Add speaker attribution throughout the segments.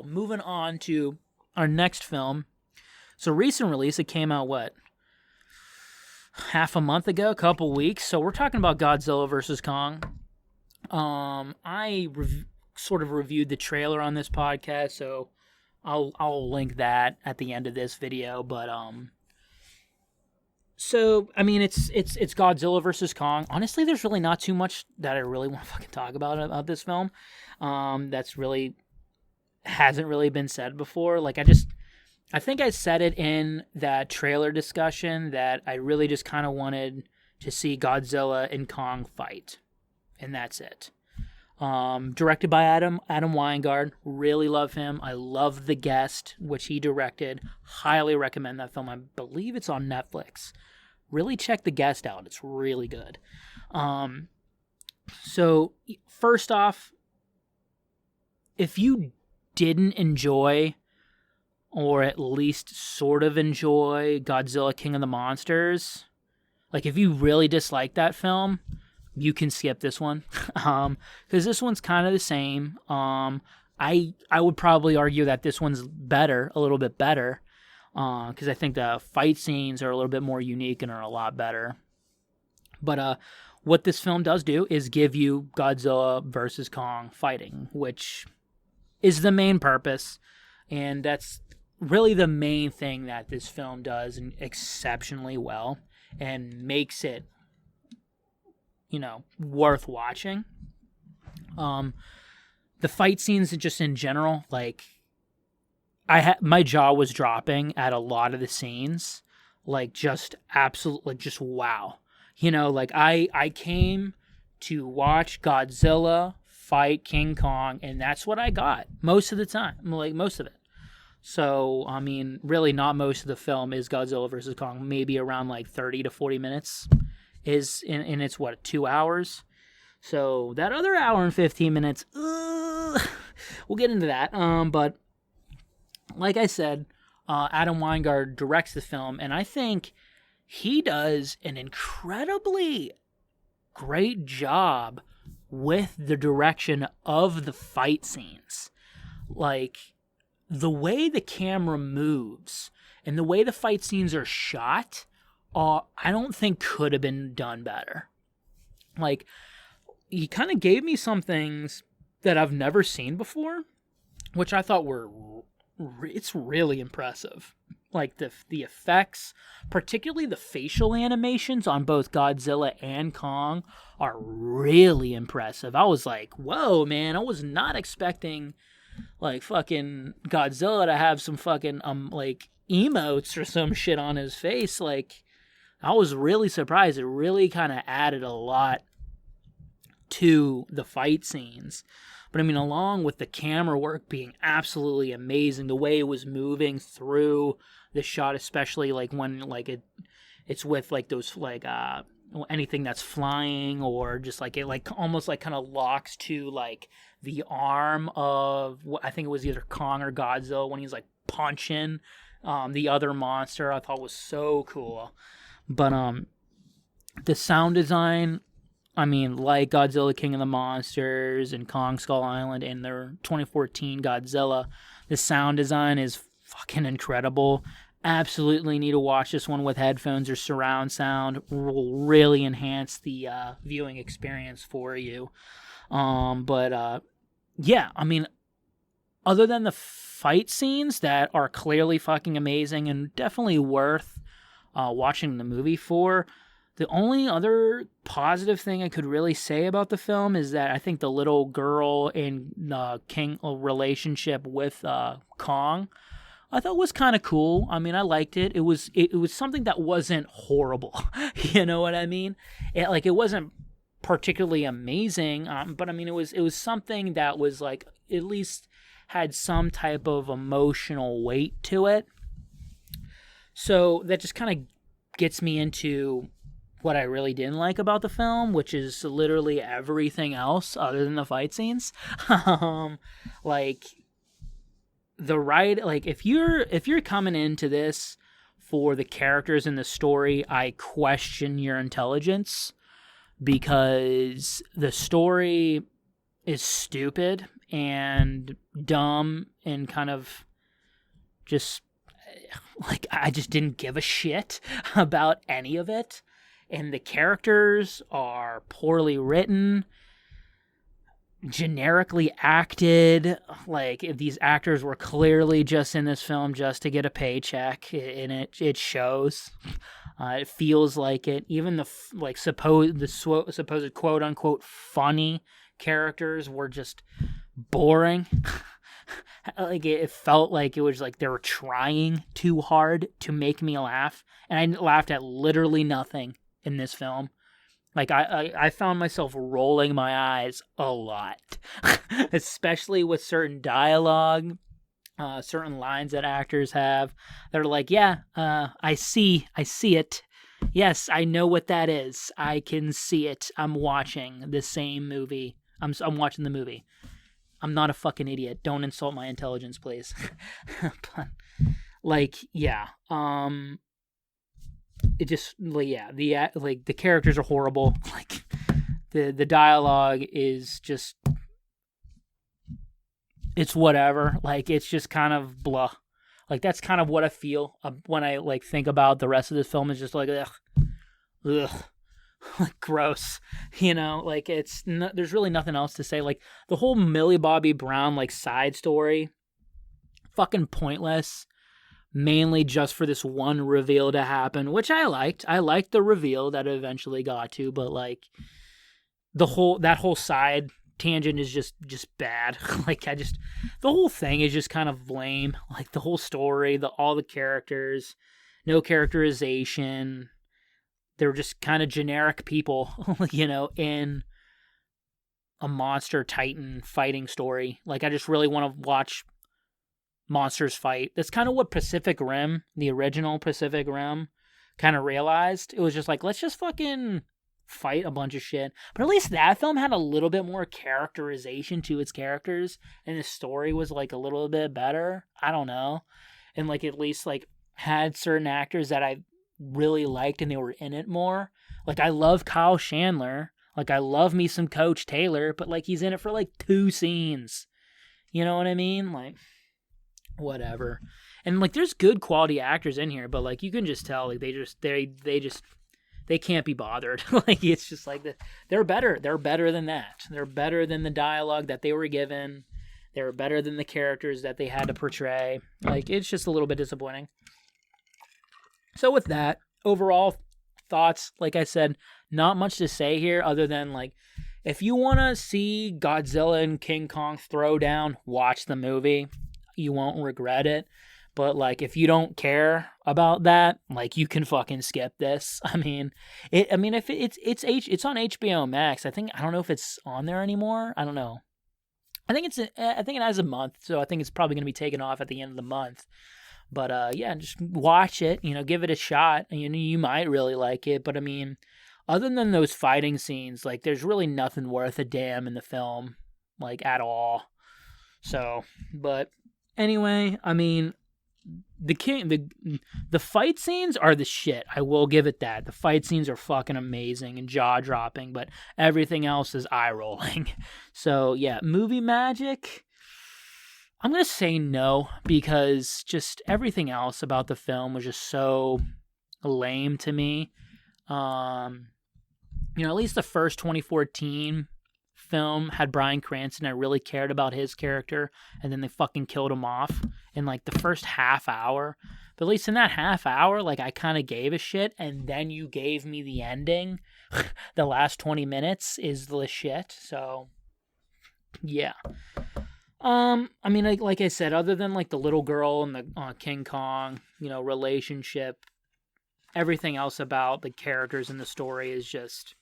Speaker 1: Moving on to our next film. So recent release, it came out, half a month ago, a couple weeks. So we're talking about Godzilla versus Kong. I sort of reviewed the trailer on this podcast, so I'll link that at the end of this video. But so I mean, it's Godzilla versus Kong. Honestly, there's really not too much that I really want to fucking talk about this film. That's really hasn't really been said before. I think I said it in that trailer discussion that I really just kind of wanted to see Godzilla and Kong fight, and that's it. Directed by Adam Weingart. Really love him. I love The Guest, which he directed. Highly recommend that film. I believe it's on Netflix. Really check The Guest out. It's really good. So first off, if you didn't enjoy, or at least sort of enjoy, Godzilla King of the Monsters, like if you really dislike that film, you can skip this one, because this one's kind of the same. I would probably argue that this one's better, a little bit better, because I think the fight scenes are a little bit more unique and are a lot better. But what this film does do is give you Godzilla versus Kong fighting, which is the main purpose, and that's really the main thing that this film does exceptionally well and makes it, worth watching. The fight scenes just in general, my jaw was dropping at a lot of the scenes, just absolutely, just wow. I came to watch Godzilla fight King Kong, and that's what I got most of the time, most of it. So, I mean, really not most of the film is Godzilla versus Kong, maybe around 30 to 40 minutes is, and it's 2 hours? So, that other hour and 15 minutes, we'll get into that. But, like I said, Adam Weingart directs the film, and I think he does an incredibly great job with the direction of the fight scenes. The way the camera moves and the way the fight scenes are shot, I don't think could have been done better. He kind of gave me some things that I've never seen before, which I thought it's really impressive. The effects, particularly the facial animations on both Godzilla and Kong, are really impressive. I was like, whoa, man, I was not expecting fucking Godzilla to have some fucking emotes or some shit on his face. I was really surprised. It really kind of added a lot to the fight scenes. But I mean, along with the camera work being absolutely amazing, the way it was moving through the shot, especially when it's with those anything that's flying, or just it almost kind of locks to the arm of I think it was either Kong or Godzilla when he's punching the other monster. I thought was so cool. But the sound design, I mean, Godzilla King of the Monsters and Kong Skull Island and their 2014 Godzilla, the sound design is fucking incredible. Absolutely need to watch this one with headphones or surround sound. Will really enhance the viewing experience for you. Yeah, I mean, other than the fight scenes that are clearly fucking amazing and definitely worth watching the movie for, the only other positive thing I could really say about the film is that I think the little girl and King relationship with Kong, I thought was kind of cool. I mean, I liked it. It was something that wasn't horrible. You know what I mean? It wasn't particularly amazing, but I mean, it was something that was at least had some type of emotional weight to it. So that just kind of gets me into what I really didn't like about the film, which is literally everything else other than the fight scenes. If you're coming into this for the characters in the story, I question your intelligence, because the story is stupid and dumb and kind of just like I just didn't give a shit about any of it. And the characters are poorly written, generically acted. Like if these actors were clearly just in this film just to get a paycheck, and it shows. It feels like it. Even the supposed quote unquote funny characters were just boring. Like it felt like it was like they were trying too hard to make me laugh, and I laughed at literally nothing in this film. Like I found myself rolling my eyes a lot, especially with certain dialogue, certain lines that actors have. They're like, yeah, I see it. Yes, I know what that is. I can see it. I'm watching the same movie. I'm watching the movie. I'm not a fucking idiot. Don't insult my intelligence, please. Like, yeah. It just, yeah, the characters are horrible. Like, the dialogue is just, it's whatever. Like, it's just kind of blah. Like, that's kind of what I feel when I, like, think about the rest of this film. Is just like, ugh. Like, gross, you know, like there's really nothing else to say. Like the whole Millie Bobby Brown like side story, fucking pointless, mainly just for this one reveal to happen, which I liked the reveal that it eventually got to, but like that whole side tangent is just bad. Like the whole thing is just kind of lame. Like the whole story, all the characters, no characterization. They're just kind of generic people, you know, in a monster titan fighting story. Like, I just really want to watch monsters fight. That's kind of what Pacific Rim, the original Pacific Rim, kind of realized. It was just like, let's just fucking fight a bunch of shit. But at least that film had a little bit more characterization to its characters, and the story was, like, a little bit better. I don't know. And, like, at least, like, had certain actors that I really liked and they were in it more. Like I love Kyle Chandler, like I love me some Coach Taylor, but like he's in it for like 2 scenes. You know what I mean? Like whatever. And like there's good quality actors in here, but like you can just tell like they can't be bothered. Like it's just like they're better than that. They're better than the dialogue that they were given. They're better than the characters that they had to portray. Like it's just a little bit disappointing. So with that, overall thoughts, like I said, not much to say here other than like, if you want to see Godzilla and King Kong throw down, watch the movie. You won't regret it. But like, if you don't care about that, like you can fucking skip this. I mean, it's on HBO Max. I don't know if it's on there anymore. I don't know. I think it has a month, so I think it's probably going to be taken off at the end of the month. But yeah, just watch it, you know, give it a shot. You might really like it, but I mean, other than those fighting scenes, like there's really nothing worth a damn in the film, like at all. So, but anyway, I mean, the fight scenes are the shit. I will give it that. The fight scenes are fucking amazing and jaw-dropping, but everything else is eye-rolling. So, yeah, movie magic, I'm going to say no, because just everything else about the film was just so lame to me. You know, at least the first 2014 film had Bryan Cranston. I really cared about his character, and then they fucking killed him off in like the first half hour. But at least in that half hour, like I kind of gave a shit, and then you gave me the ending. The last 20 minutes is the shit. So, yeah. I mean, like I said, other than like the little girl and the King Kong, you know, relationship, everything else about the characters in the story is just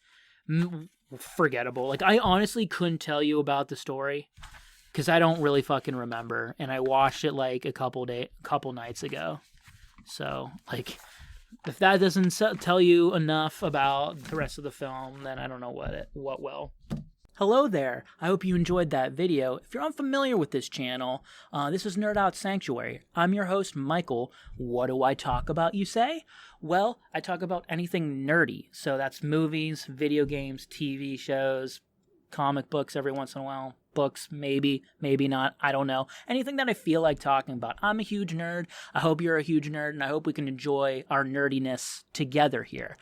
Speaker 1: forgettable. Like I honestly couldn't tell you about the story because I don't really fucking remember, and I watched it like a couple nights ago. So like, if that doesn't tell you enough about the rest of the film, then I don't know what will. Hello there, I hope you enjoyed that video. If you're unfamiliar with this channel, this is Nerd Out Sanctuary. I'm your host, Michael. What do I talk about, you say? Well, I talk about anything nerdy. So that's movies, video games, TV shows, comic books every once in a while. Books, maybe not. I don't know. Anything that I feel like talking about. I'm a huge nerd. I hope you're a huge nerd, and I hope we can enjoy our nerdiness together here.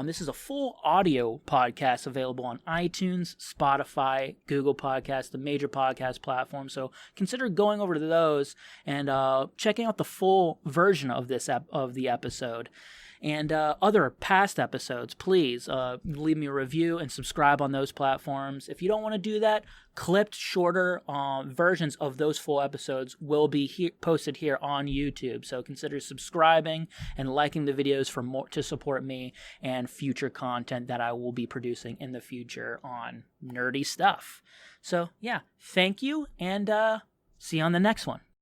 Speaker 1: This is a full audio podcast available on iTunes, Spotify, Google Podcasts, the major podcast platforms. So consider going over to those and checking out the full version of the episode. And other past episodes, please leave me a review and subscribe on those platforms. If you don't want to do that, clipped, shorter versions of those full episodes will be posted here on YouTube. So consider subscribing and liking the videos for more to support me and future content that I will be producing in the future on nerdy stuff. So yeah, thank you, and see you on the next one.